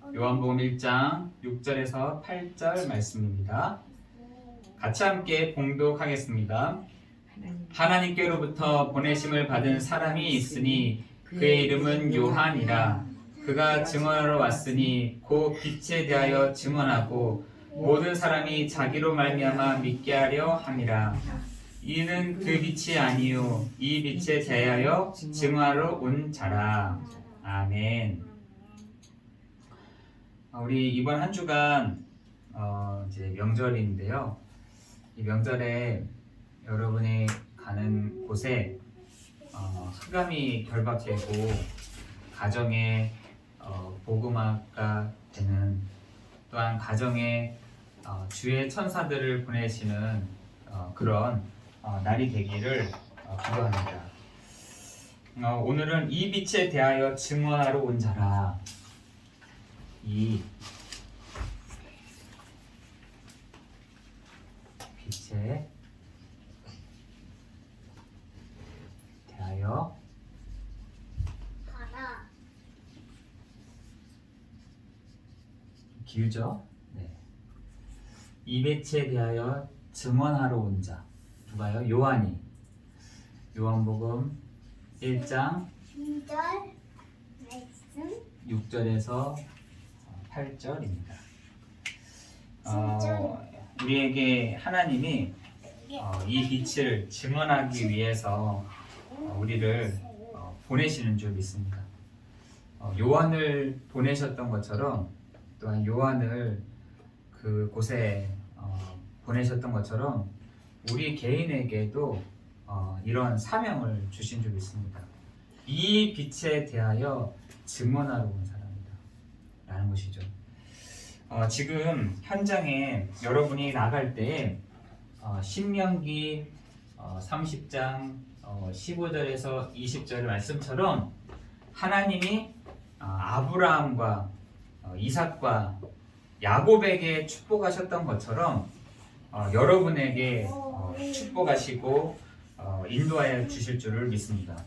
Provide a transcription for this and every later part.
요한복음 1장 6절에서 8절 말씀입니다. 같이 함께 봉독하겠습니다. 하나님께로부터 보내심을 받은 사람이 있으니 그의 이름은 요한이라. 그가 증언하러 왔으니 곧 빛에 대하여 증언하고 모든 사람이 자기로 말미암아 믿게 하려 함이라. 이는 그 빛이 아니요 이 빛에 대하여 증언하러 온 자라. 아멘. 우리 이번 한 주간 이제 명절인데요. 이 명절에 여러분이 가는 곳에 흑암이 결박되고 가정에 복음화가 되는, 또한 가정에 주의 천사들을 보내시는 그런 날이 되기를 기도합니다. 오늘은 이 빛에 대하여 증언하러 온 자라. 이 빛에 대하여 길죠? 네. 이 빛에 대하여 증언하러 온 자. 누가요? 요한이. 요한복음 1장 6절에서 8절입니다. 우리에게 하나님이 이 빛을 증언하기 위해서 우리를 보내시는 줄 믿습니다. 요한을 보내셨던 것처럼, 또한 요한을 그곳에 보내셨던 것처럼 우리 개인에게도 이런 사명을 주신 줄 믿습니다. 이 빛에 대하여 증언하러 온 사람이다 라는 것이죠. 지금 현장에 여러분이 나갈 때 신명기 30장 15절에서 20절 말씀처럼 하나님이 아브라함과 이삭과 야곱에게 축복하셨던 것처럼 여러분에게 축복하시고 인도하여 주실 줄을 믿습니다.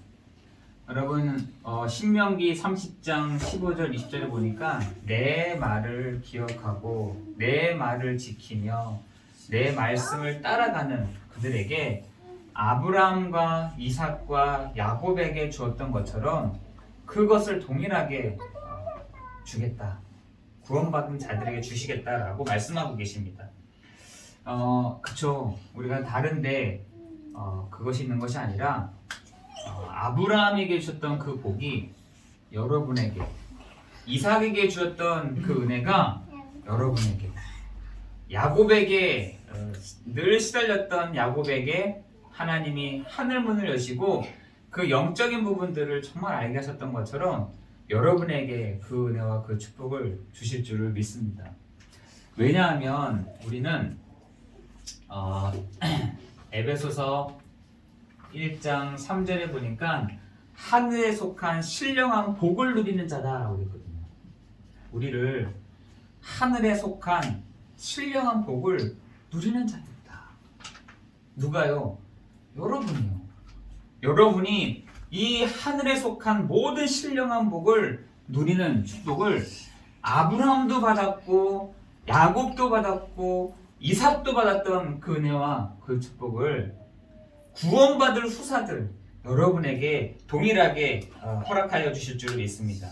여러분, 신명기 30장 15절 20절에 보니까 내 말을 기억하고 내 말을 지키며 내 말씀을 따라가는 그들에게 아브라함과 이삭과 야곱에게 주었던 것처럼 그것을 동일하게 주겠다, 구원받은 자들에게 주시겠다라고 말씀하고 계십니다. 그쵸, 우리가 다른데 그것이 있는 것이 아니라 아브라함에게 주셨던 그 복이 여러분에게, 이삭에게 주었던 그 은혜가 여러분에게, 야곱에게 늘 시달렸던 야곱에게 하나님이 하늘문을 여시고 그 영적인 부분들을 정말 알게 하셨던 것처럼 여러분에게 그 은혜와 그 축복을 주실 줄을 믿습니다. 왜냐하면 우리는 에베소서 1장 3절에 보니까 하늘에 속한 신령한 복을 누리는 자다라고 했거든요. 우리를 하늘에 속한 신령한 복을 누리는 자입니다. 누가요? 여러분이요. 여러분이 이 하늘에 속한 모든 신령한 복을 누리는 축복을 아브라함도 받았고 야곱도 받았고 이삭도 받았던 그 은혜와 그 축복을 구원받을 후사들 여러분에게 동일하게 허락하여 주실 줄 믿습니다.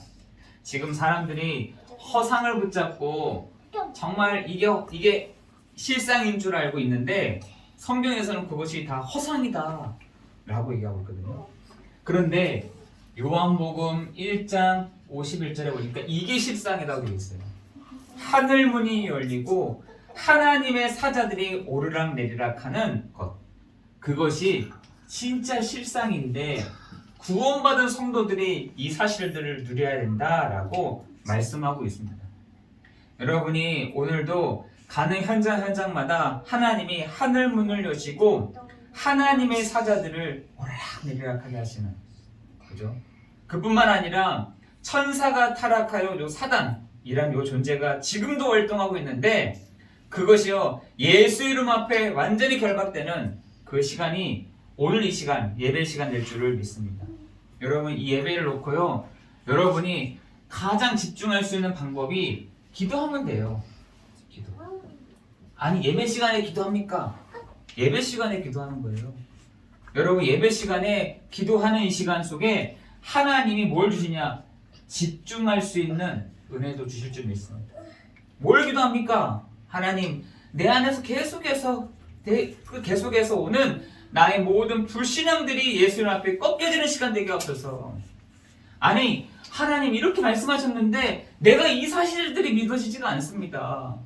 지금 사람들이 허상을 붙잡고 정말 이게 실상인 줄 알고 있는데 성경에서는 그것이 다 허상이다 라고 얘기하고 있거든요. 그런데 요한복음 1장 51절에 보니까 이게 실상이라고 되어 있어요. 하늘 문이 열리고 하나님의 사자들이 오르락 내리락 하는 것, 그것이 진짜 실상인데 구원받은 성도들이 이 사실들을 누려야 된다라고 말씀하고 있습니다. 여러분이 오늘도 가는 현장마다 하나님이 하늘 문을 여시고 하나님의 사자들을 오르락내리락하게 하시는, 그죠? 그뿐만 아니라 천사가 타락하여 요 사단이란 요 존재가 지금도 활동하고 있는데 그것이요 예수 이름 앞에 완전히 결박되는 그 시간이 오늘 이 시간, 예배 시간 될 줄을 믿습니다. 여러분, 이 예배를 놓고요 여러분이 가장 집중할 수 있는 방법이 기도하면 돼요. 기도. 아니 예배 시간에 기도합니까? 예배 시간에 기도하는 거예요. 여러분 예배 시간에 기도하는 이 시간 속에 하나님이 뭘 주시냐? 집중할 수 있는 은혜도 주실 줄 믿습니다. 뭘 기도합니까? 하나님 내 안에서 계속해서 오는 나의 모든 불신앙들이 예수님 앞에 꺾여지는 시간 되게 없어서. 아니 하나님 이렇게 말씀하셨는데 내가 이 사실들이 믿어지지가 않습니다.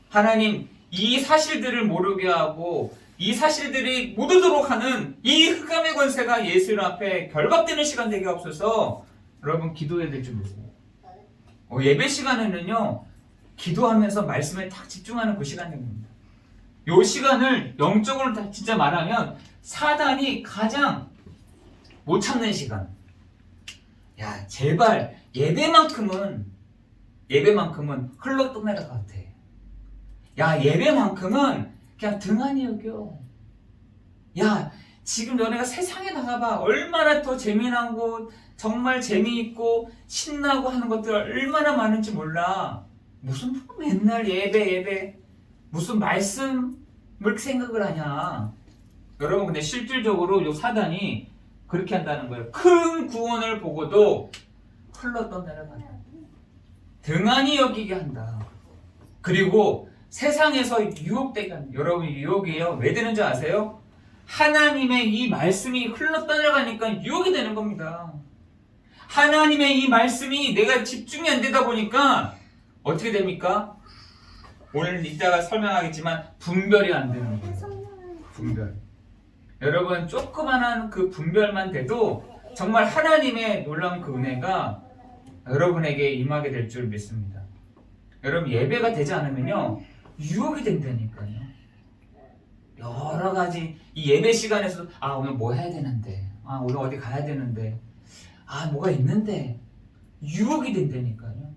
하나님 이 사실들을 모르게 하고 이 사실들이 못 오도록 하는 이 흑암의 권세가 예수님 앞에 결박되는 시간 되게 없어서 여러분 기도해야 될 줄 믿습니다. 예배 시간에는요 기도하면서 말씀에 딱 집중하는 그 시간입니다. 이 시간을 영적으로 진짜 말하면 사단이 가장 못 참는 시간. 야 제발 예배만큼은 흘러 떠날 것 같아. 야 예배만큼은 그냥 등한히 여겨. 야 지금 너네가 세상에 나가봐. 얼마나 더 재미나고 정말 재미있고 신나고 하는 것들 얼마나 많은지 몰라. 무슨 맨날 예배 무슨 말씀을 생각을 하냐. 여러분 근데 실질적으로 요 사단이 그렇게 한다는 거예요. 큰 구원을 보고도 흘러 떠내려간다. 등한히 여기게 한다. 그리고 세상에서 유혹되게 한다. 여러분 유혹이에요. 왜 되는지 아세요? 하나님의 이 말씀이 흘러 떠내려가니까 유혹이 되는 겁니다. 하나님의 이 말씀이 내가 집중이 안 되다 보니까 어떻게 됩니까? 오늘 이따가 설명하겠지만 분별이 안 되는 거예요. 분별. 여러분 조그만한 그 분별만 돼도 정말 하나님의 놀라운 그 은혜가 여러분에게 임하게 될 줄 믿습니다. 여러분 예배가 되지 않으면요 유혹이 된다니까요. 여러 가지 이 예배 시간에서도 오늘 뭐 해야 되는데 오늘 어디 가야 되는데 뭐가 있는데 유혹이 된다니까요.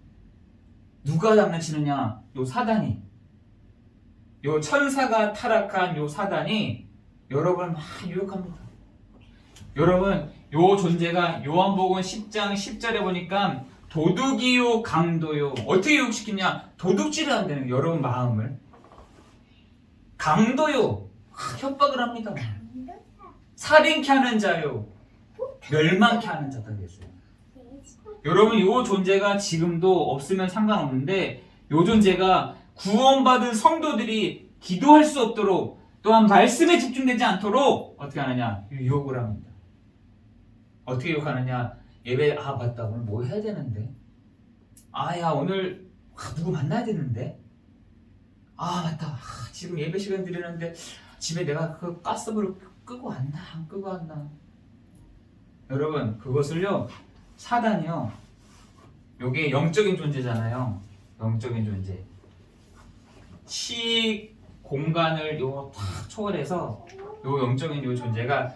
누가 장난치느냐? 요 사단이. 요 천사가 타락한 요 사단이 여러분을 막 유혹합니다. 여러분 요 존재가 요한복음 10장 10절에 보니까 도둑이요 강도요. 어떻게 유혹시키냐? 도둑질을 한다는 거예요. 여러분 마음을. 강도요. 협박을 합니다. 살인케 하는 자요. 멸망케 하는 자다 그랬어요. 여러분 요 존재가 지금도 없으면 상관없는데 요 존재가 구원받은 성도들이 기도할 수 없도록 또한 말씀에 집중되지 않도록 어떻게 하느냐? 유혹을 합니다. 어떻게 유혹하느냐? 예배 맞다 오늘 뭐 해야 되는데 야 오늘 누구 만나야 되는데 맞다 지금 예배 시간 드리는데 집에 내가 그 가스불을 끄고 왔나 안 끄고 왔나. 여러분 그것을요 사단이요 요게 영적인 존재잖아요. 영적인 존재 시 공간을 요 탁 초월해서 요 영적인 요 존재가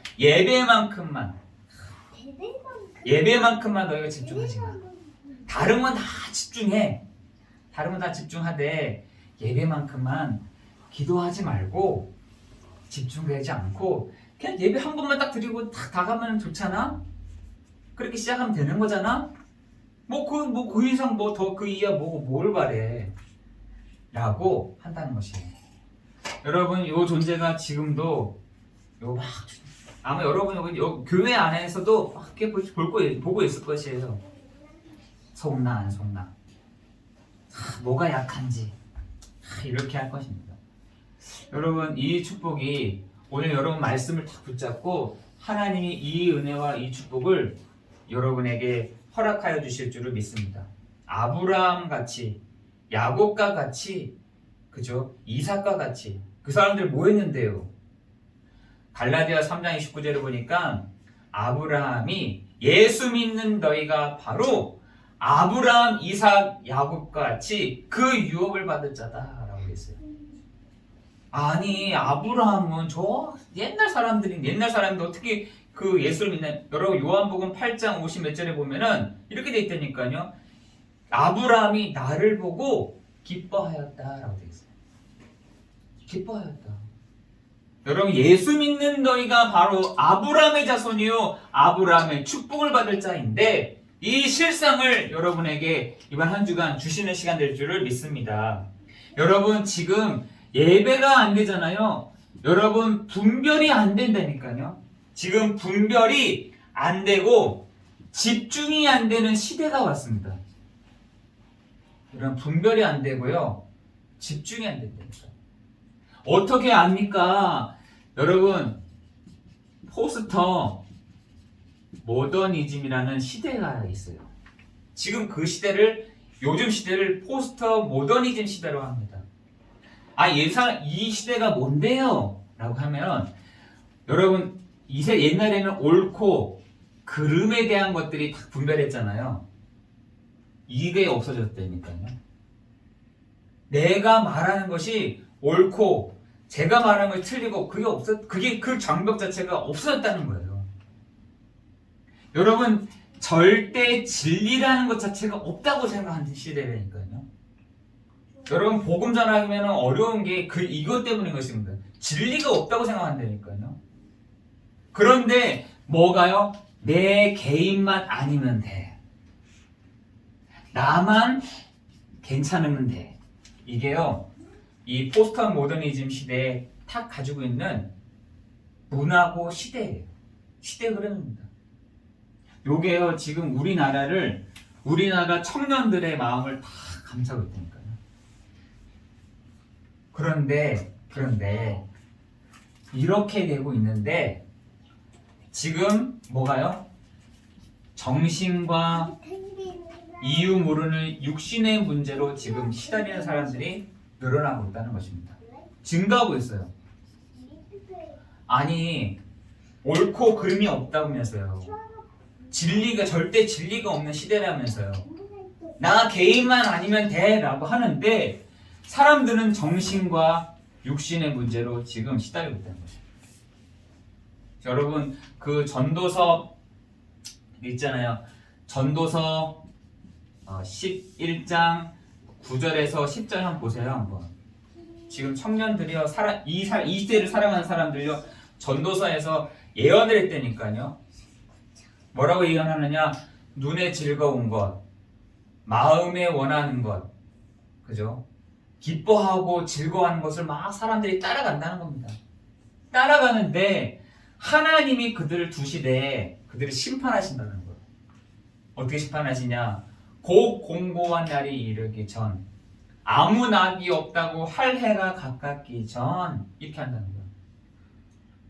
예배만큼만 너희가 집중하지 마. 다른 건 다 집중해. 다른 건 다 집중하되 예배만큼만 기도하지 말고 집중되지 않고 그냥 예배 한 번만 딱 드리고 딱 다 가면 좋잖아. 그렇게 시작하면 되는 거잖아. 그 이상 더 그 이하 뭘 바래 라고 한다는 것이에요. 여러분 요 존재가 지금도 아마 여러분 여기 교회 안에서도 막 이렇게 보고 있을 것이에요. 속나 안 속나 뭐가 약한지 이렇게 할 것입니다. 여러분 이 축복이 오늘 여러분 말씀을 다 붙잡고 하나님이 이 은혜와 이 축복을 여러분에게 허락하여 주실 줄을 믿습니다. 아브라함 같이 야곱과 같이 그죠? 이삭과 같이 그 사람들 뭐 했는데요? 갈라디아 3장 29절을 보니까 아브라함이 예수 믿는 너희가 바로 아브라함, 이삭, 야곱과 같이 그 유업을 받을 자다라고 했어요. 아니 아브라함은 저 옛날 사람들 어떻게 그 예수를 믿는 여러분 요한복음 8장 50 몇 절에 보면은 이렇게 돼 있다니까요. 아브라함이 나를 보고 기뻐하였다라고 돼 있어요. 기뻐하였다. 여러분 예수 믿는 너희가 바로 아브라함의 자손이요 아브라함의 축복을 받을 자인데 이 실상을 여러분에게 이번 한 주간 주시는 시간 될 줄을 믿습니다. 여러분 지금 예배가 안 되잖아요. 여러분 분별이 안 된다니까요. 지금 분별이 안 되고 집중이 안 되는 시대가 왔습니다. 이런 분별이 안 되고요. 집중이 안 된다니까. 어떻게 압니까? 여러분 포스터 모더니즘이라는 시대가 있어요. 지금 그 시대를 요즘 시대를 포스터 모더니즘 시대로 합니다. 이 시대가 뭔데요? 라고 하면 여러분 옛날에는 옳고 그름에 대한 것들이 다 분별했잖아요. 이게 없어졌다니까요. 내가 말하는 것이 옳고 제가 말하는 것이 틀리고 그게 그 장벽 자체가 없어졌다는 거예요. 여러분 절대 진리라는 것 자체가 없다고 생각하는 시대라니까요. 여러분 복음 전하면 어려운 게 이것 때문인 것입니다. 진리가 없다고 생각한다니까요. 그런데 뭐가요? 내 개인만 아니면 돼. 나만 괜찮으면 돼. 이게요, 이 포스트 모더니즘 시대에 탁 가지고 있는 문화고 시대예요. 시대 흐름입니다. 요게요, 지금 우리나라 청년들의 마음을 다 감싸고 있다니까요. 그런데 이렇게 되고 있는데 지금 뭐가요? 정신과 이유 모르는 육신의 문제로 지금 시달리는 사람들이 늘어나고 있다는 것입니다. 증가하고 있어요. 아니 옳고 그름이 없다면서요. 절대 진리가 없는 시대라면서요. 나 개인만 아니면 돼 라고 하는데 사람들은 정신과 육신의 문제로 지금 시달리고 있다는 것입니다. 여러분 그 전도서 있잖아요. 전도서 11장 9절에서 10절 한번 보세요. 한번. 지금 청년들이요, 이 시대를 살아가는 사람들요, 전도서에서 예언을 했다니까요. 뭐라고 예언하느냐? 눈에 즐거운 것, 마음에 원하는 것, 그죠? 기뻐하고 즐거워하는 것을 막 사람들이 따라간다는 겁니다. 따라가는데 하나님이 그들을 두시되 그들을 심판하신다는 거예요. 어떻게 심판하시냐? 곧 공고한 날이 이르기 전, 아무 낙이 없다고 할 해가 가깝기 전, 이렇게 한다는 거예요.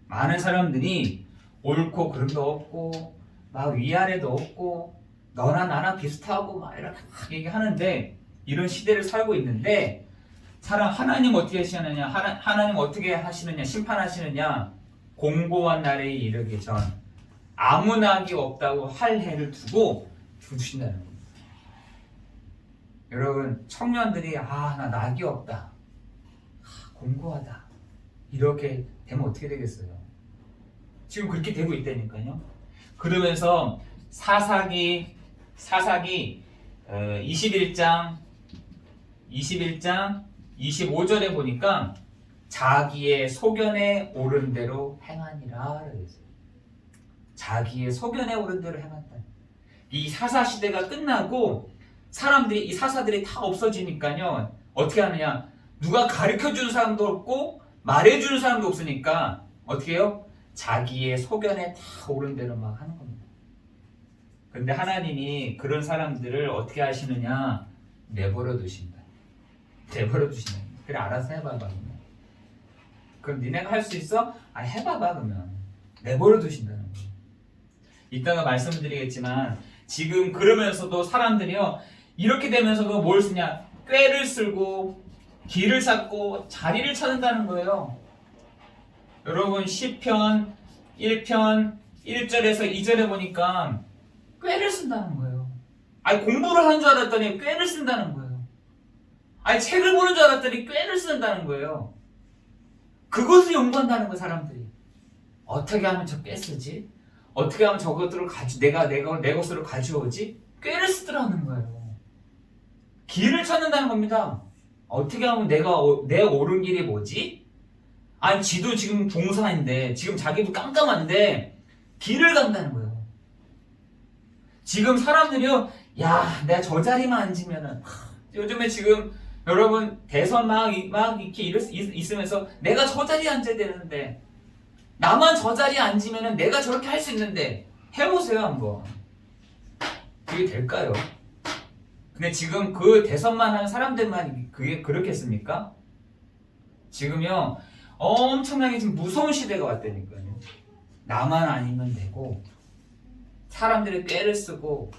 많은 사람들이 옳고 그름도 없고 막 위아래도 없고 너나 나나 비슷하고 막 이렇게 막 얘기하는데 이런 시대를 살고 있는데 하나님 어떻게 하시느냐? 하나님 어떻게 하시느냐? 심판하시느냐? 공고한 날에 이르기 전 아무 낙이 없다고 할 해를 두신다는 겁니다. 여러분 청년들이 나 낙이 없다, 공고하다 이렇게 되면 어떻게 되겠어요? 지금 그렇게 되고 있다니까요. 그러면서 사사기 21장 25절에 보니까 자기의 소견에 옳은 대로 행하니라 그랬어요. 자기의 소견에 옳은 대로 행한다. 이 사사 시대가 끝나고 이 사사들이 다 없어지니까요. 어떻게 하느냐? 누가 가르쳐주는 사람도 없고 말해주는 사람도 없으니까 어떻게 해요? 자기의 소견에 다 옳은 대로 막 하는 겁니다. 그런데 하나님이 그런 사람들을 어떻게 하시느냐? 내버려 두신다. 그래 알아서 해봐봐. 그럼 니네가 할 수 있어? 해봐봐 그러면. 내버려 두신다는 거예요. 이따가 말씀드리겠지만 지금 그러면서도 사람들이요, 이렇게 되면서도 뭘 쓰냐? 꾀를 쓸고 길을 찾고 자리를 찾는다는 거예요. 여러분 시편 1편 1절에서 2절에 보니까 꾀를 쓴다는 거예요. 공부를 하는 줄 알았더니 꾀를 쓴다는 거예요. 책을 보는 줄 알았더니 꾀를 쓴다는 거예요. 그것을 연구한다는 거예요. 사람들이 어떻게 하면 저 꾀 쓰지? 어떻게 하면 저것들을 내 것으로 가져오지? 꾀를 쓰더라는 거예요. 길을 찾는다는 겁니다. 어떻게 하면 내 옳은 길이 뭐지? 지도 지금 동사인데 지금 자기도 깜깜한데 길을 간다는 거예요. 지금 사람들이요, 야, 내가 저 자리만 앉으면은, 요즘에 지금 여러분 대선 막 이렇게 있으면서 내가 저 자리에 앉아야 되는데, 나만 저 자리에 앉으면은 내가 저렇게 할 수 있는데, 해보세요 한번. 그게 될까요? 근데 지금 그 대선만 하는 사람들만 그게 그렇겠습니까? 지금요, 엄청나게 지금 무서운 시대가 왔다니까요. 나만 아니면 되고, 사람들의 꾀를 쓰고,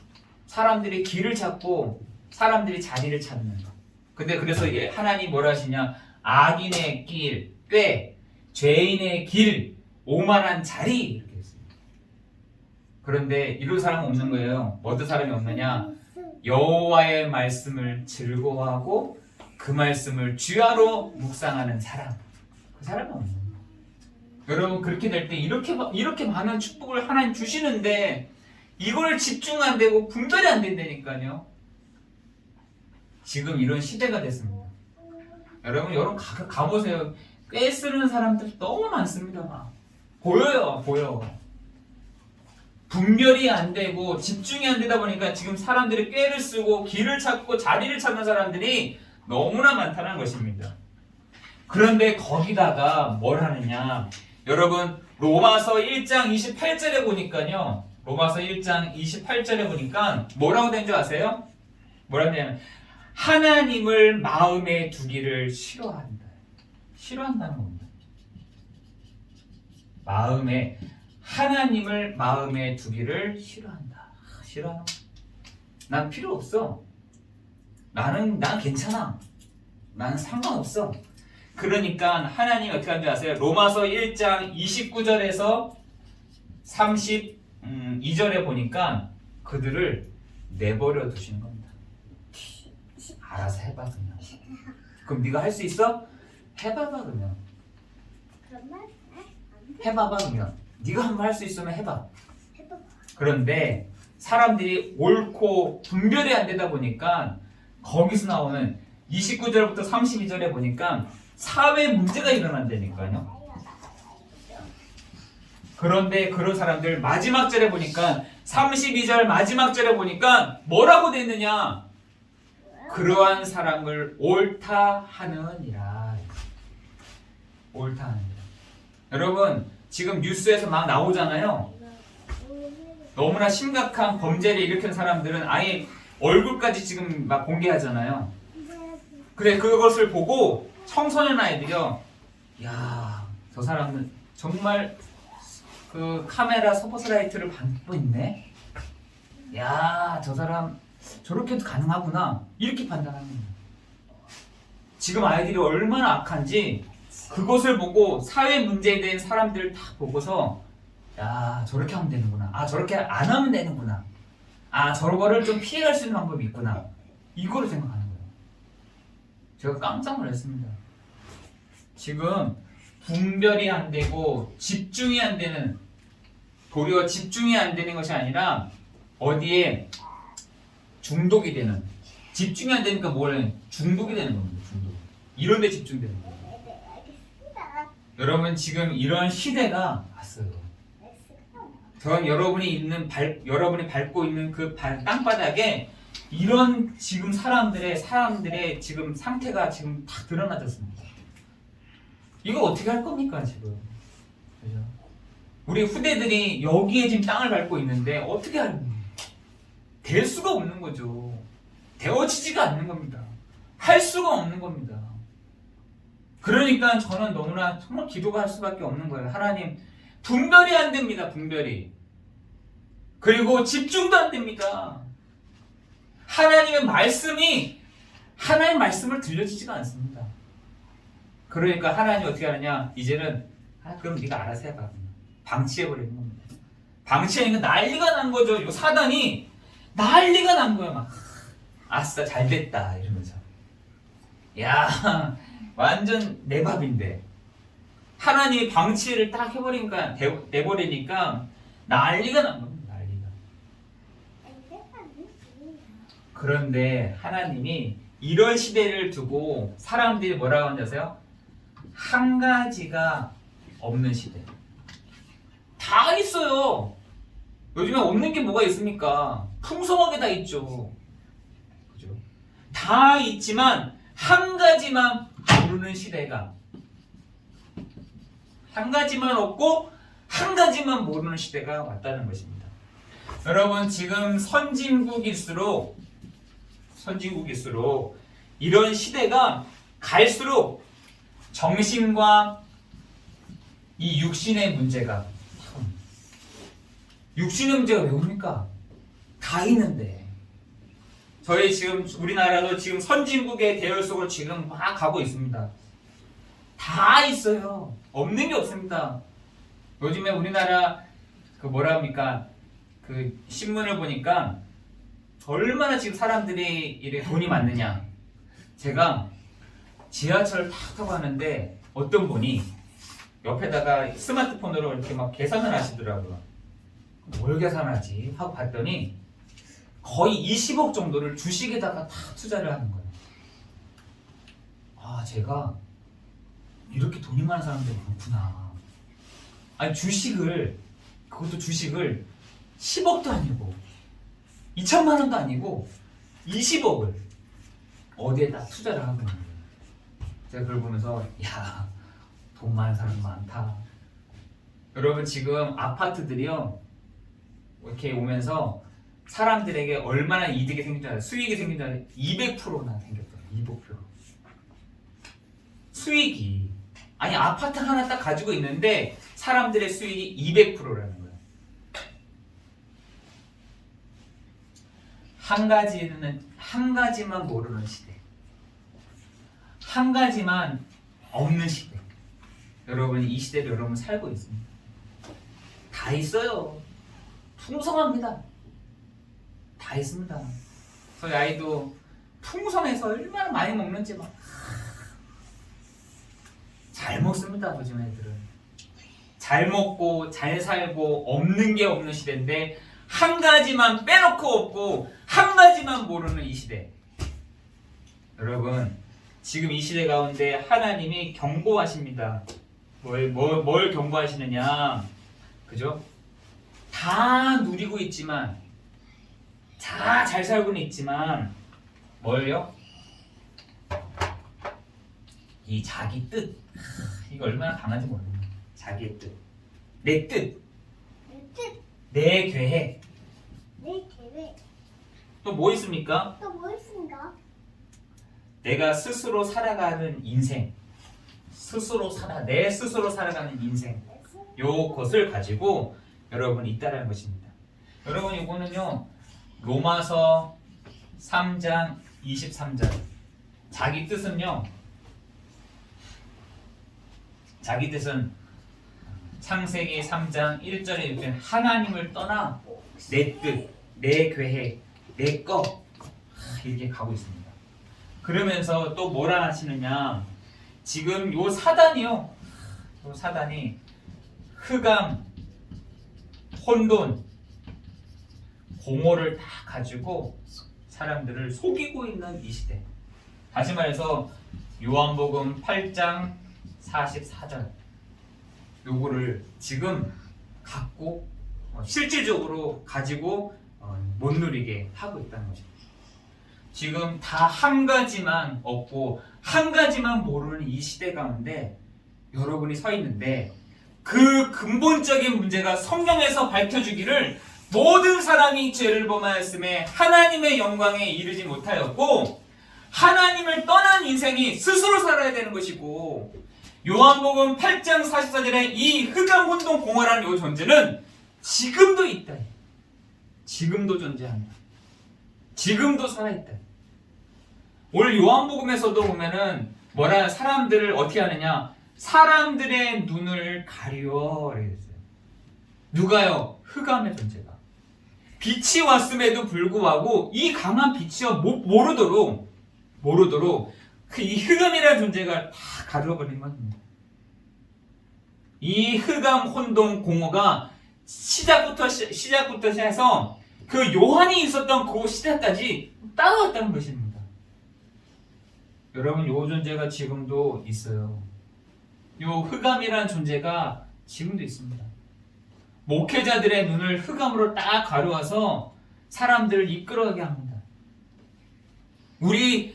사람들이 길을 찾고, 사람들이 자리를 찾는 거. 근데 그래서 하나님 뭐라 하시냐? 악인의 길, 꾀, 죄인의 길, 오만한 자리 이렇게 했습니다. 그런데 이런 사람은 없는 거예요. 어떤 사람이 없느냐? 여호와의 말씀을 즐거워하고 그 말씀을 주야로 묵상하는 사람. 그 사람은 없는 거예요. 여러분 그렇게 될 때 이렇게 많은 축복을 하나님 주시는데 이걸 집중 안 되고 분별이 안 된다니까요. 지금 이런 시대가 됐습니다. 여러분 가보세요. 꽤 쓰는 사람들 너무 많습니다. 막. 보여. 분별이 안 되고 집중이 안 되다 보니까 지금 사람들이 꾀를 쓰고 길을 찾고 자리를 찾는 사람들이 너무나 많다는 것입니다. 그런데 거기다가 뭘 하느냐? 여러분 로마서 1장 28절에 보니까요. 로마서 1장 28절에 보니까 뭐라고 된 줄 아세요? 뭐라고 되냐면 하나님을 마음에 두기를 싫어한다. 싫어한다는 겁니다. 하나님을 마음에 두기를 싫어한다. 싫어하는 거야. 난 필요 없어. 난 괜찮아. 난 상관없어. 그러니까 하나님이 어떻게 하는지 아세요? 로마서 1장 29절에서 32절에 보니까 그들을 내버려 두시는 겁니다. 알아서 해봐 그냥. 그럼 네가 할 수 있어? 해봐봐 그냥. 해봐봐 그냥. 네가 한번 할 수 있으면 해봐. 그런데 사람들이 옳고 분별이 안 되다 보니까 거기서 나오는 29절부터 32절에 보니까 사회 문제가 일어난다니까요. 그런데 그런 사람들 마지막 절에 보니까 32절 마지막 절에 보니까 뭐라고 돼 있느냐? 그러한 사람을 옳다 하느니라. 옳다 하느니라. 여러분 지금 뉴스에서 막 나오잖아요. 너무나 심각한 범죄를 일으킨 사람들은 아예 얼굴까지 지금 막 공개하잖아요. 그래 그것을 보고 청소년 아이들이요. 야, 저 사람은 정말 그 카메라 스포트라이트를 받고 있네. 야, 저 사람 저렇게도 가능하구나. 이렇게 판단하는 거예요. 지금 아이들이 얼마나 악한지 그것을 보고 사회 문제에 대한 사람들을 다 보고서 야, 저렇게 하면 되는구나. 아, 저렇게 안 하면 되는구나. 아, 저거를 좀 피해갈 수 있는 방법이 있구나. 이거를 생각하는 거예요. 제가 깜짝 놀랐습니다. 지금 분별이 안 되고 집중이 안 되는, 도리어 집중이 안 되는 것이 아니라 어디에 중독이 되는, 집중이 안 되니까 뭘 중독이 되는 겁니다. 중독. 이런 데 집중되는 거예요. 여러분 지금 이런 시대가 왔어요. 전 여러분이 밟고 있는 그 땅바닥에 이런 지금 사람들의 지금 상태가 지금 다 드러나졌습니다. 이거 어떻게 할 겁니까 지금? 그죠? 우리 후대들이 여기에 지금 땅을 밟고 있는데 어떻게 될 수가 없는 거죠. 되어지지가 않는 겁니다. 할 수가 없는 겁니다. 그러니까 저는 너무나 정말 기도가 할 수밖에 없는 거예요. 하나님, 분별이 안 됩니다. 분별이. 그리고 집중도 안 됩니다. 하나님 말씀을 들려지지가 않습니다. 그러니까 하나님 어떻게 하느냐? 이제는 그럼 네가 알아서 해봐. 방치해버리는 겁니다. 방치하니까 난리가 난 거죠. 이 사단이 난리가 난 거야. 막 아싸 잘됐다 이러면서. 야 완전 내 밥인데. 하나님이 방치를 딱 해버리니까 내버리니까 난리가 난 겁니다. 난리가. 그런데 하나님이 이런 시대를 두고 사람들이 뭐라고 하는지 아세요? 한 가지가 없는 시대. 다 있어요. 요즘에 없는 게 뭐가 있습니까? 풍성하게 다 있죠. 그죠? 다 있지만 한 가지만 모르는 시대가, 한 가지만 없고 한 가지만 모르는 시대가 왔다는 것입니다. 여러분, 지금 선진국일수록 이런 시대가 갈수록 정신과 이 육신의 문제가 왜 옵니까? 다 있는데. 저희 지금 우리나라도 지금 선진국의 대열 속으로 지금 막 가고 있습니다. 다 있어요. 없는 게 없습니다. 요즘에 우리나라 그 뭐라 합니까? 그 신문을 보니까 얼마나 지금 사람들이 이래 돈이 많느냐. 제가 지하철 탁 타고 가는데 어떤 분이 옆에다가 스마트폰으로 이렇게 막 계산을 하시더라고요. 뭘 계산하지? 하고 봤더니 거의 20억 정도를 주식에다가 다 투자를 하는 거예요. 아, 제가 이렇게 돈이 많은 사람들이 많구나. 아니, 그것도 주식을 10억도 아니고 2천만 원도 아니고 20억을 어디에다 투자를 한 거예요. 제가 그걸 보면서 야, 돈 많은 사람 많다. 여러분, 지금 아파트들이요 이렇게 오면서 사람들에게 얼마나 이득이 생긴 줄 알아요? 수익이 생긴 줄 알아요? 200%나 생겼더라고요. 200%. 수익이, 아니 아파트 하나 딱 가지고 있는데 사람들의 수익이 200%라는 거예요. 한 가지만 모르는 시대, 한 가지만 없는 시대. 여러분, 이 시대를 여러분 살고 있습니다. 다 있어요. 풍성합니다. 다 있습니다. 저희 아이도 풍성해서 얼마나 많이 먹는지 막 잘 먹습니다. 요즘 애들은 잘 먹고 잘 살고 없는 게 없는 시대인데 한 가지만 빼놓고 없고 한 가지만 모르는 이 시대. 여러분, 지금 이 시대 가운데 하나님이 경고하십니다. 뭘 경고하시느냐? 그죠? 다 누리고 있지만, 다 잘 살고는 있지만, 뭘요? 이 자기 뜻. 이거 얼마나 강한지 모르겠네. 자기의 뜻. 내 뜻. 내 계획. 또 뭐 있습니까? 내가 스스로 살아가는 인생. 내 스스로 살아가는 인생. 요것을 가지고 여러분 있다라는 것입니다. 여러분, 이거는요 로마서 3장 23절. 자기 뜻은 창세기 3장 1절에 이렇게 하나님을 떠나 내 뜻, 내 계획, 내 것 이렇게 가고 있습니다. 그러면서 또 뭐라 하시느냐? 지금 요 사단이 흑암, 혼돈, 공허를 다 가지고 사람들을 속이고 있는 이 시대. 다시 말해서 요한복음 8장 44절 요거를 지금 갖고 실질적으로 가지고 못 누리게 하고 있다는 것입니다. 지금 다 한 가지만 없고 한 가지만 모르는 이 시대 가운데 여러분이 서 있는데, 그 근본적인 문제가 성경에서 밝혀주기를 모든 사람이 죄를 범하였음에 하나님의 영광에 이르지 못하였고 하나님을 떠난 인생이 스스로 살아야 되는 것이고, 요한복음 8장 44절에 이 흑암, 혼돈, 공허라는 이 존재는 지금도 있다. 지금도 존재한다. 지금도 살아있다. 오늘 요한복음에서도 보면은 뭐라 사람들을 어떻게 하느냐? 사람들의 눈을 가리워 그랬어요. 누가요? 흑암의 존재가. 빛이 왔음에도 불구하고 이 강한 빛이요 모르도록 이 흑암이라는 존재가 다 가려버린 겁니다. 이 흑암, 혼돈, 공허가 시작부터 해서 그 요한이 있었던 그 시대까지 따라왔다는 것입니다. 여러분, 요 존재가 지금도 있어요. 요 흑암이라는 존재가 지금도 있습니다. 목회자들의 눈을 흑암으로 딱 가려워서 사람들을 이끌어가게 합니다. 우리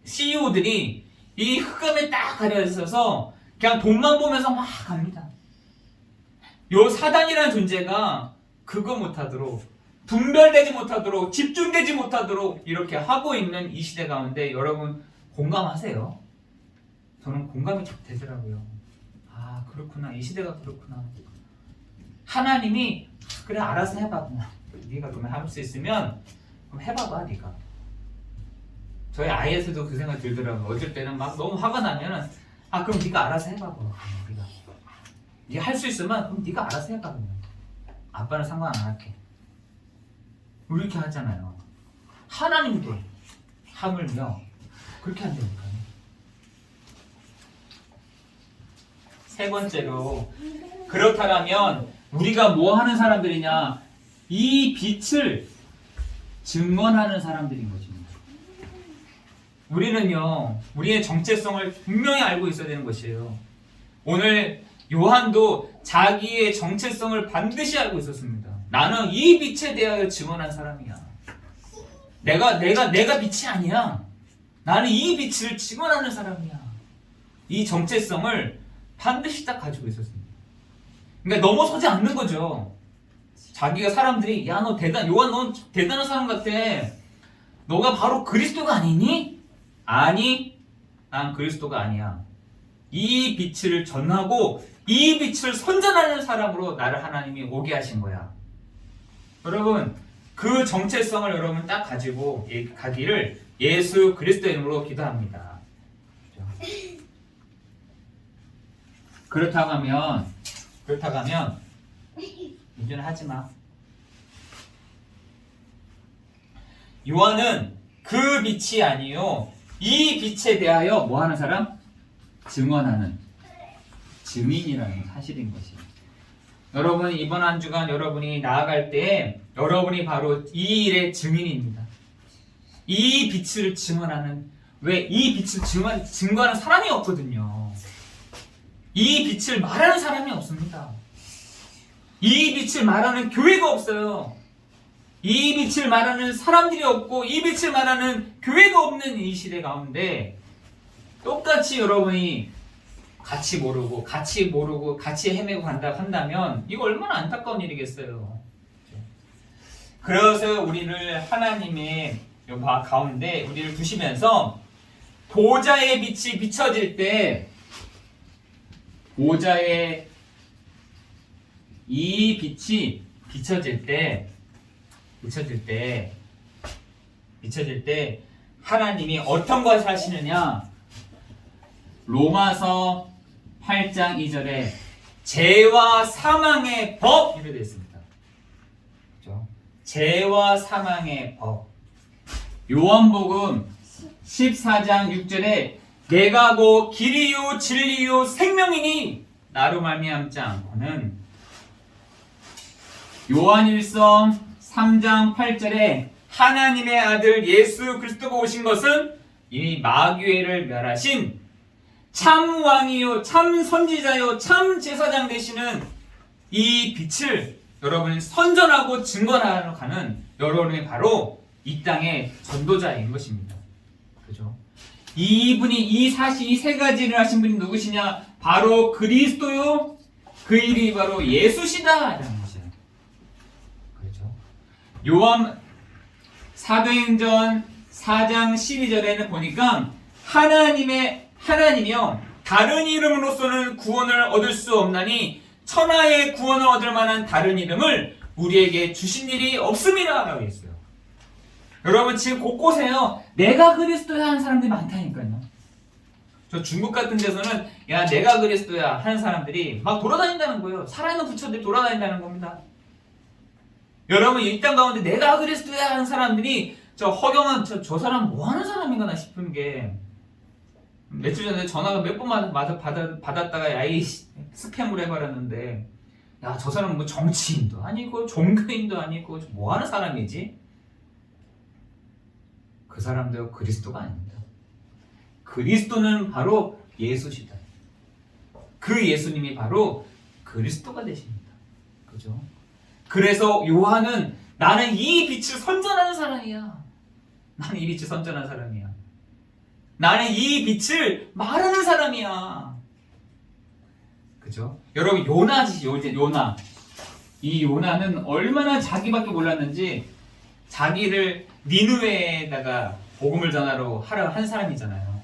CEO들이 이 흑암에 딱 가려 있어서 그냥 돈만 보면서 막 갑니다. 요 사단이라는 존재가 그거 못하도록, 분별되지 못하도록, 집중되지 못하도록 이렇게 하고 있는 이 시대 가운데 여러분 공감하세요? 저는 공감이 잘 되더라고요. 아, 그렇구나. 이 시대가 그렇구나. 하나님이 그래 알아서 해봐. 네가 그러면 할 수 있으면 그럼 해봐봐 네가. 저희 아이에서도 그 생각 들더라고요. 어쩔 때는 막 너무 화가 나면은 그럼 네가 알아서 해봐봐. 네가 할 수 있으면 그럼 네가 알아서 해봐. 그러면. 아빠는 상관 안 할게. 이렇게 하잖아요. 하나님도 하물며 그렇게 한다니까요. 세 번째로, 그렇다면 우리가 뭐 하는 사람들이냐? 이 빛을 증언하는 사람들인 것입니다. 우리는요, 우리의 정체성을 분명히 알고 있어야 되는 것이에요. 오늘 요한도 자기의 정체성을 반드시 알고 있었습니다. 나는 이 빛에 대하여 증언한 사람이야. 내가 빛이 아니야. 나는 이 빛을 증언하는 사람이야. 이 정체성을 반드시 딱 가지고 있었습니다. 그러니까 넘어서지 않는 거죠. 자기가 사람들이 야 너 요한 너 대단한 사람 같아. 너가 바로 그리스도가 아니니? 아니, 난 그리스도가 아니야. 이 빛을 전하고 이 빛을 선전하는 사람으로 나를 하나님이 오게 하신 거야. 여러분, 그 정체성을 여러분 딱 가지고 가기를 예수 그리스도의 이름으로 기도합니다. 그렇다고 하면 이제는 하지 마. 요한은 그 빛이 아니요 이 빛에 대하여 뭐 하는 사람? 증언하는 증인이라는 사실인 것이에요. 여러분, 이번 한 주간 여러분이 나아갈 때 여러분이 바로 이 일의 증인입니다. 이 빛을 증언하는, 왜 이 빛을 증거하는 사람이 없거든요. 이 빛을 말하는 사람이 없습니다. 이 빛을 말하는 교회가 없어요. 이 빛을 말하는 사람들이 없고 이 빛을 말하는 교회가 없는 이 시대 가운데 똑같이 여러분이 같이 모르고 같이 헤매고 한다면 이거 얼마나 안타까운 일이겠어요. 그래서 우리를 하나님의 가운데 우리를 두시면서 보좌의 빛이 비춰질 때, 보좌의 이 빛이 비춰질 때 하나님이 어떤 것을 하시느냐? 로마서 8장 2절에 죄와 사망의 법 이렇게 되어 있습니다. 그렇죠? 죄와 사망의 법. 요한복음 14장 6절에 내가 곧 길이요 진리요 생명이니 나로 말미암지 않고는, 요한일서 3장 8절에 하나님의 아들 예수 그리스도가 오신 것은 이미 마귀를 멸하신 참 왕이요 참 선지자요 참 제사장 되시는 이 빛을 여러분이 선전하고 증거하러 가는 여러분이 바로 이 땅의 전도자인 것입니다. 그죠? 이분이 이 세 가지를 하신 분이 누구시냐? 바로 그리스도요. 그 일이 바로 예수시다. 라는 것이에요. 그렇죠? 요한 사도행전 4장 12절에는 보니까 하나님이요 다른 이름으로서는 구원을 얻을 수 없나니 천하의 구원을 얻을 만한 다른 이름을 우리에게 주신 일이 없음이라 라고 했어요. 여러분, 지금 곳곳에요 내가 그리스도야 하는 사람들이 많다니까요. 저 중국 같은 데서는 야 내가 그리스도야 하는 사람들이 막 돌아다닌다는 거예요. 살아있는 부처들이 돌아다닌다는 겁니다. 여러분, 이 땅 가운데 내가 그리스도야 하는 사람들이 저 허경한 저 사람 뭐 하는 사람인가 싶은 게, 며칠 전에 전화가 몇 번 받았다가 야이 스팸으로 해버렸는데, 야 저 사람은 뭐 정치인도 아니고 종교인도 아니고 뭐 하는 사람이지? 그 사람도 그리스도가 아닙니다. 그리스도는 바로 예수시다. 그 예수님이 바로 그리스도가 되십니다. 그죠? 그래서 요한은 나는 이 빛을 선전하는 사람이야. 나는 이 빛을 선전하는 사람이야. 나는 이 빛을 말하는 사람이야. 그죠? 여러분, 요나지, 요나. 이 요나는 얼마나 자기밖에 몰랐는지 자기를 니느웨에다가 복음을 전하러 하라 한 사람이잖아요.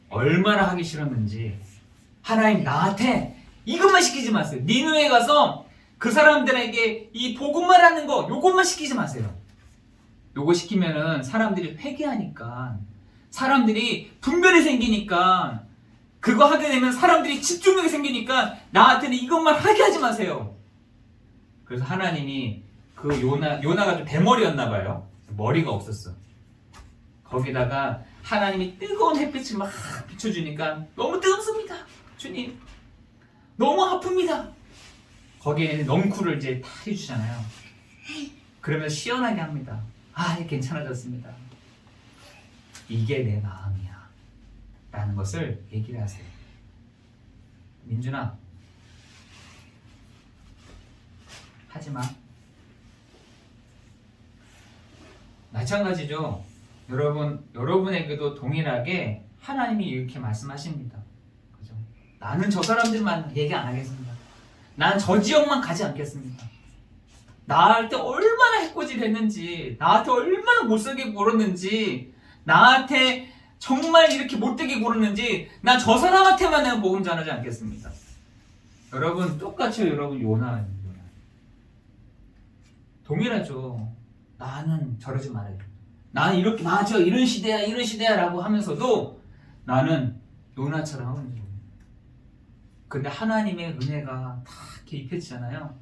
얼마나 하기 싫었는지. 하나님, 나한테 이것만 시키지 마세요. 니느웨에 가서 그 사람들에게 이 복음만 하는 거, 요것만 시키지 마세요. 요거 시키면은 사람들이 회개하니까, 사람들이 분별이 생기니까, 그거 하게 되면 사람들이 집중력이 생기니까 나한테는 이것만 하게 하지 마세요. 그래서 하나님이 그 요나가 좀 대머리였나 봐요. 머리가 없었어. 거기다가 하나님이 뜨거운 햇빛을 막 비춰주니까 너무 뜨겁습니다. 주님, 너무 아픕니다. 거기에 넝쿨을 이제 다 해주잖아요. 그러면 시원하게 합니다. 아, 괜찮아졌습니다. 이게 내 마음이야 라는 것을 얘기를 하세요. 민준아, 하지마. 마찬가지죠. 여러분에게도 동일하게 하나님이 이렇게 말씀하십니다. 그죠? 나는 저 사람들만 얘기 안 하겠습니다. 난 저 지역만 가지 않겠습니다. 나한테 얼마나 해코지했는지, 나한테 얼마나 못살게 굴었는지, 나한테 정말 이렇게 못되게 굴었는지, 난 저 사람한테만 내가 복음 전하지 않겠습니다. 여러분, 똑같이 여러분 요나입니다. 동일하죠. 나는 저러지 말아요. 나는 이렇게 맞아, 이런 시대야 라고 하면서도 나는 요나처럼 하고 있는 거예요. 근데 하나님의 은혜가 다 이렇게 입혀지잖아요.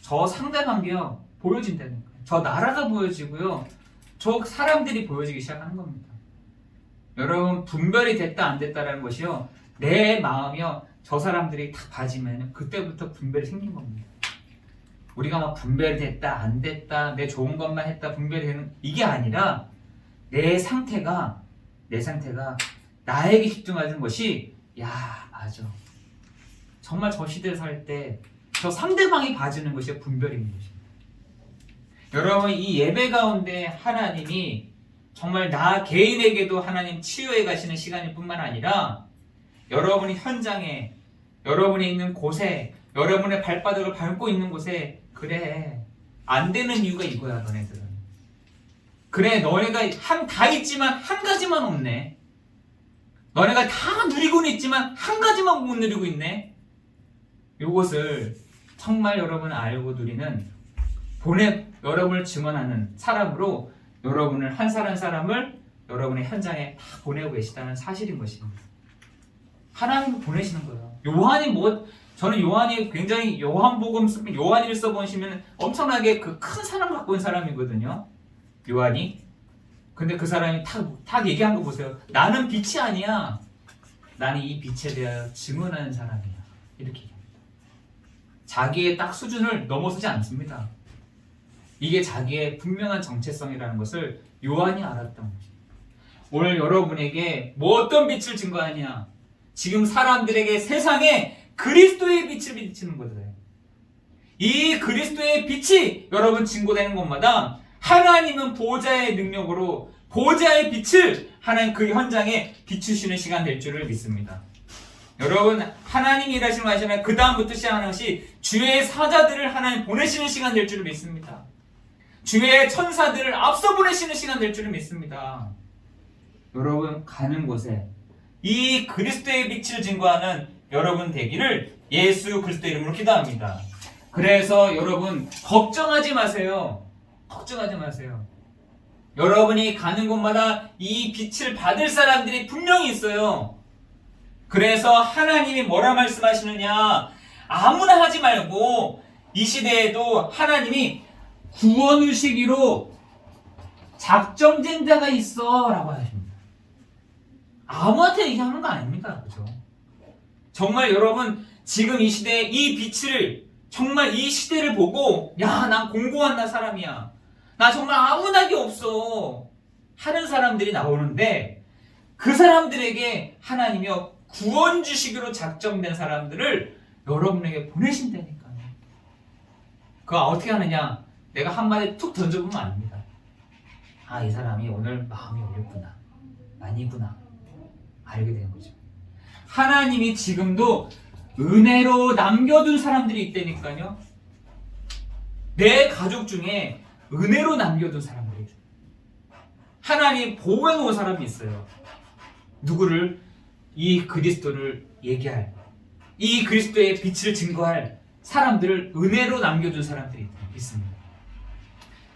저 상대관계요 보여진다는 거예요. 저 나라가 보여지고요, 저 사람들이 보여지기 시작하는 겁니다. 여러분, 분별이 됐다 안 됐다라는 것이요, 내 마음이요 저 사람들이 다 봐지면 그때부터 분별이 생긴 겁니다. 우리가 막 분별이 됐다 안 됐다, 내 좋은 것만 했다 분별이 되는 이게 아니라 내 상태가 나에게 집중하는 것이, 야 맞아, 정말 저 시대에 살 때 저 상대방이 봐주는 것이 분별인 것입니다. 여러분, 이 예배 가운데 하나님이 정말 나 개인에게도 하나님 치유해 가시는 시간일 뿐만 아니라 여러분이 현장에, 여러분이 있는 곳에, 여러분의 발바닥을 밟고 있는 곳에, 그래 안 되는 이유가 이거야. 너네들은 그래, 너네가 다 있지만 한 가지만 없네. 너네가 다 누리고는 있지만 한 가지만 못 누리고 있네. 이것을 정말 여러분 알고 누리는, 여러분을 증언하는 사람으로 여러분을 한 사람을 여러분의 현장에 다 보내고 계시다는 사실인 것입니다. 하나님이 보내시는 거예요. 저는 요한이 굉장히, 요한복음 요한일서 보시면 엄청나게 그 큰 사랑 갖고 있는 사람이거든요. 요한이. 근데 그 사람이 탁 얘기한 거 보세요. 나는 빛이 아니야. 나는 이 빛에 대하여 증언하는 사람이야. 이렇게 얘기합니다. 자기의 딱 수준을 넘어서지 않습니다. 이게 자기의 분명한 정체성이라는 것을 요한이 알았던 거죠. 오늘 여러분에게 뭐 어떤 빛을 증거하냐? 지금 사람들에게 세상에 그리스도의 빛을 비치는 거잖아요. 이 그리스도의 빛이 여러분 증거되는 곳마다 하나님은 보좌의 능력으로 보좌의 빛을 하나님 그 현장에 비추시는 시간 될 줄을 믿습니다. 여러분, 하나님이 일하시는 거 아시나요? 그 다음부터 시작하는 것이 주의 사자들을 하나님 보내시는 시간 될 줄을 믿습니다. 주의 천사들을 앞서 보내시는 시간 될 줄을 믿습니다. 여러분, 가는 곳에 이 그리스도의 빛을 증거하는 여러분 되기를 예수 그리스도 이름으로 기도합니다. 그래서 여러분, 걱정하지 마세요. 걱정하지 마세요. 여러분이 가는 곳마다 이 빛을 받을 사람들이 분명히 있어요. 그래서 하나님이 뭐라 말씀하시느냐? 아무나 하지 말고 이 시대에도 하나님이 구원을 시기로 작정된 자가 있어 라고 하십니다. 아무한테 얘기하는 거 아닙니다. 그죠? 정말 여러분, 지금 이 시대에 이 빛을, 정말 이 시대를 보고, 야, 난 공고한 사람이야, 나 정말 아무나게 없어 하는 사람들이 나오는데, 그 사람들에게 하나님이요 구원 주시기로 작정된 사람들을 여러분에게 보내신다니까요. 그거 어떻게 하느냐? 내가 한마디 툭 던져보면 압니다. 아, 이 사람이 오늘 마음이 어렵구나, 아니구나 알게 되는 거죠. 하나님이 지금도 은혜로 남겨둔 사람들이 있다니까요. 내 가족 중에 은혜로 남겨둔 사람들이 있어요. 하나님 보호해 놓은 사람이 있어요. 누구를? 이 그리스도를 얘기할, 이 그리스도의 빛을 증거할 사람들을 은혜로 남겨둔 사람들이 있습니다.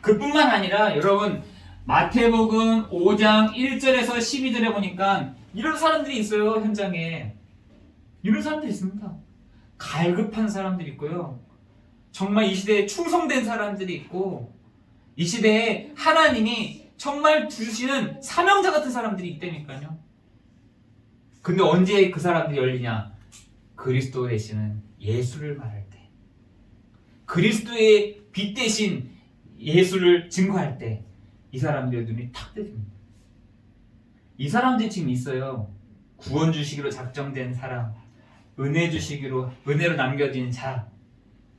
그뿐만 아니라 여러분, 마태복음 5장 1절에서 12절에 보니까 이런 사람들이 있어요. 현장에 이런 사람들이 있습니다. 갈급한 사람들이 있고요, 정말 이 시대에 충성된 사람들이 있고, 이 시대에 하나님이 정말 주시는 사명자 같은 사람들이 있다니까요. 근데 언제 그 사람들이 열리냐? 그리스도 되시는 예수를 말할 때, 그리스도의 빛 대신 예수를 증거할 때 이 사람들의 눈이 탁 뜨집니다. 이 사람들이 지금 있어요. 구원 주시기로 작정된 사람, 은혜 주시기로, 은혜로 남겨진 자,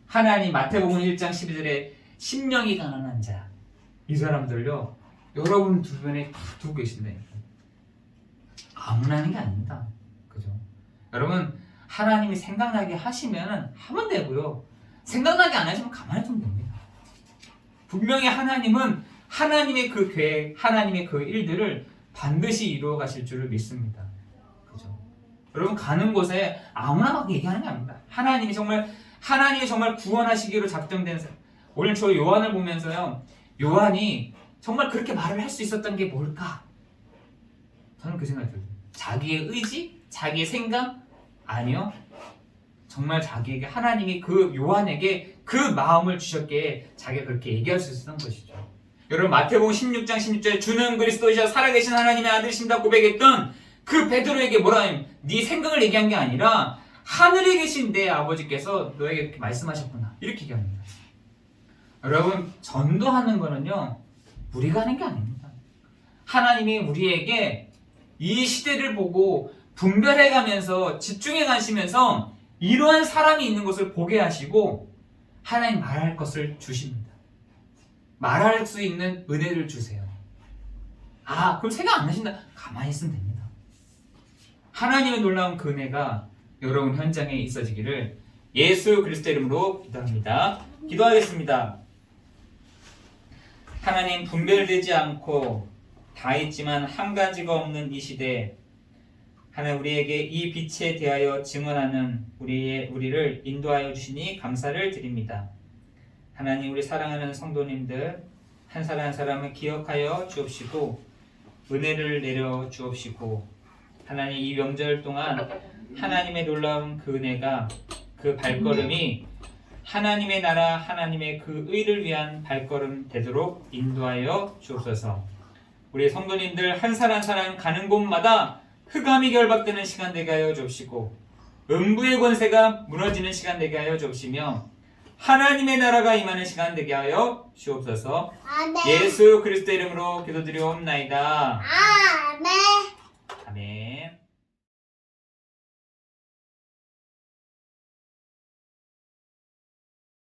하나님 마태복음 1장 12절에 심령이 가난한 자, 이 사람들요 여러분 주변에 다 두고 계신다니까요. 아무나 하는 게 아닙니다. 그죠? 여러분, 하나님이 생각나게 하시면 하면 되고요, 생각나게 안 하시면 가만히 두면 됩니다. 분명히 하나님은 하나님의 그 계획, 하나님의 그 일들을 반드시 이루어 가실 줄을 믿습니다. 그죠? 여러분, 가는 곳에 아무나 막 얘기하는 게 아닙니다. 하나님이 정말 구원하시기로 작정된 사람. 오늘 저 요한을 보면서요, 요한이 정말 그렇게 말을 할 수 있었던 게 뭘까? 저는 그 생각이 들어요. 자기의 의지? 자기의 생각? 아니요. 정말 자기에게 하나님이 그 요한에게 그 마음을 주셨기에 자기가 그렇게 얘기할 수 있었던 것이죠. 여러분, 마태복음 16장 16절에 주는 그리스도이시여 살아계신 하나님의 아들이십니다 고백했던 그 베드로에게 뭐라 하면, 네 생각을 얘기한 게 아니라 하늘에 계신 내 아버지께서 너에게 그렇게 말씀하셨구나, 이렇게 얘기합니다. 여러분, 전도하는 거는요 우리가 하는 게 아닙니다. 하나님이 우리에게 이 시대를 보고 분별해가면서 집중해 가시면서 이러한 사람이 있는 것을 보게 하시고 하나님 말할 것을 주십니다. 말할 수 있는 은혜를 주세요. 아, 그럼 생각 안 나신다? 가만히 있으면 됩니다. 하나님의 놀라운 그 은혜가 여러분 현장에 있어지기를 예수 그리스도 이름으로 기도합니다. 기도하겠습니다. 하나님, 분별되지 않고 다 있지만 한 가지가 없는 이 시대에 하나님, 우리에게 이 빛에 대하여 증언하는 우리를 인도하여 주시니 감사를 드립니다. 하나님, 우리 사랑하는 성도님들 한 사람 한 사람을 기억하여 주옵시고 은혜를 내려 주옵시고, 하나님, 이 명절 동안 하나님의 놀라운 그 은혜가, 그 발걸음이 하나님의 나라, 하나님의 그 의를 위한 발걸음 되도록 인도하여 주옵소서. 우리 성도님들 한 사람 한 사람 가는 곳마다 흑암이 결박되는 시간 되게 하여 주옵시고, 음부의 권세가 무너지는 시간 되게 하여 주옵시며, 하나님의 나라가 임하는 시간 되게 하여 주옵소서. 아멘. 예수 그리스도 이름으로 기도드리옵나이다. 아멘.